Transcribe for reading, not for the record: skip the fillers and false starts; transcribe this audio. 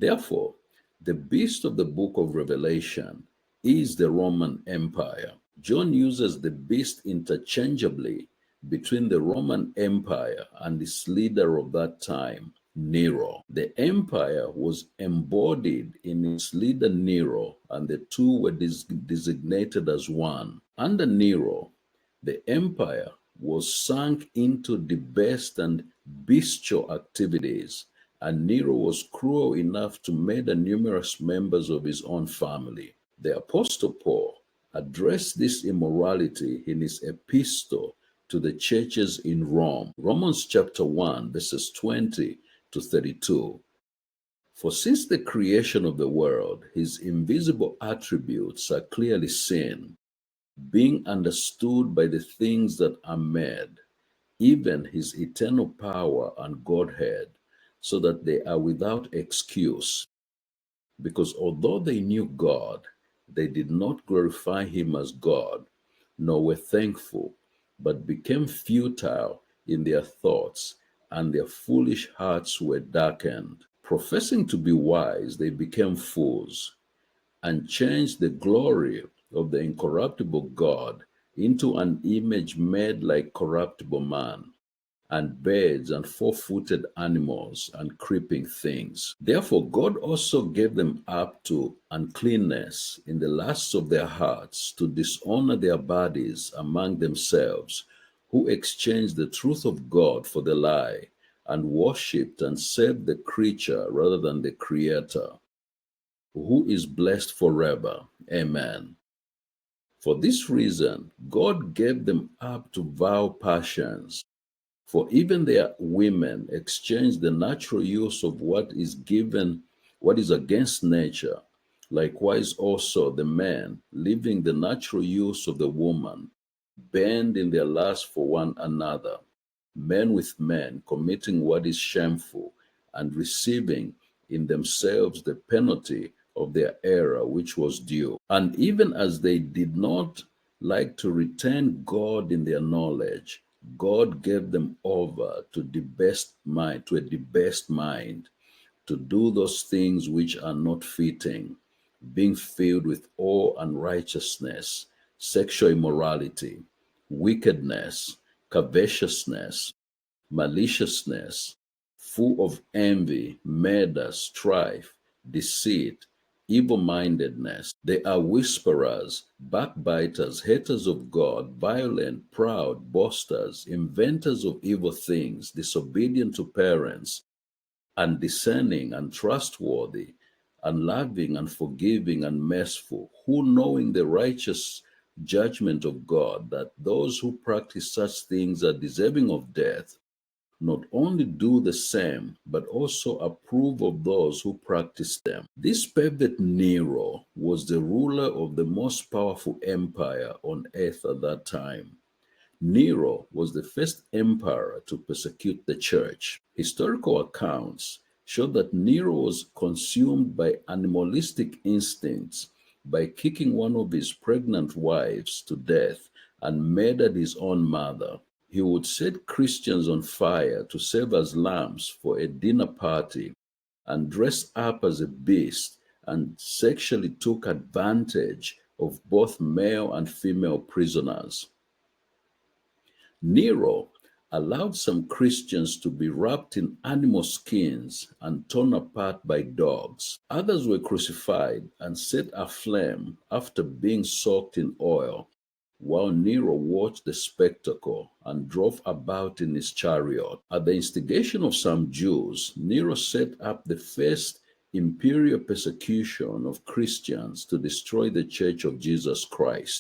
Therefore, the beast of the book of Revelation is the Roman Empire. John uses the beast interchangeably between the Roman Empire and its leader of that time, Nero. The empire was embodied in its leader Nero, and the two were designated as one. Under Nero, the empire was sunk into debased and bestial activities, and Nero was cruel enough to murder numerous members of his own family. The Apostle Paul addressed this immorality in his epistle to the churches in Rome, Romans chapter 1, verses 20 to 32. For since the creation of the world, his invisible attributes are clearly seen, being understood by the things that are made, even his eternal power and Godhead, so that they are without excuse. Because although they knew God, they did not glorify him as God, nor were thankful, but became futile in their thoughts, and their foolish hearts were darkened. Professing to be wise, they became fools, and changed the glory of the incorruptible God into an image made like corruptible man, and birds and four-footed animals and creeping things. Therefore God also gave them up to uncleanness in the lusts of their hearts, to dishonor their bodies among themselves, who exchanged the truth of God for the lie, and worshipped and served the creature rather than the Creator, who is blessed forever. Amen. For this reason, God gave them up to vile passions. For even their women exchanged the natural use of what is given, what is against nature. Likewise also the men, leaving the natural use of the woman, burned in their lust for one another, men with men, committing what is shameful, and receiving in themselves the penalty of their error which was due. And even as they did not like to retain God in their knowledge, God gave them over to debased mind, to a debased mind, to do those things which are not fitting, being filled with all unrighteousness, sexual immorality, wickedness, covetousness, maliciousness, full of envy, murder, strife, deceit, evil-mindedness. They are whisperers, backbiters, haters of God, violent, proud, boasters, inventors of evil things, disobedient to parents, undiscerning, untrustworthy, unloving, unforgiving, and merciful, who knowing the righteous judgment of God, that those who practice such things are deserving of death, not only do the same, but also approve of those who practice them. This pervert Nero was the ruler of the most powerful empire on earth at that time. Nero was the first emperor to persecute the church. Historical accounts show that Nero was consumed by animalistic instincts by kicking one of his pregnant wives to death and murdered his own mother. He would set Christians on fire to serve as lambs for a dinner party, and dress up as a beast, and sexually took advantage of both male and female prisoners. Nero allowed some Christians to be wrapped in animal skins and torn apart by dogs. Others were crucified and set aflame after being soaked in oil, while Nero watched the spectacle and drove about in his chariot. At the instigation of some Jews, Nero set up the first imperial persecution of Christians to destroy the Church of Jesus Christ.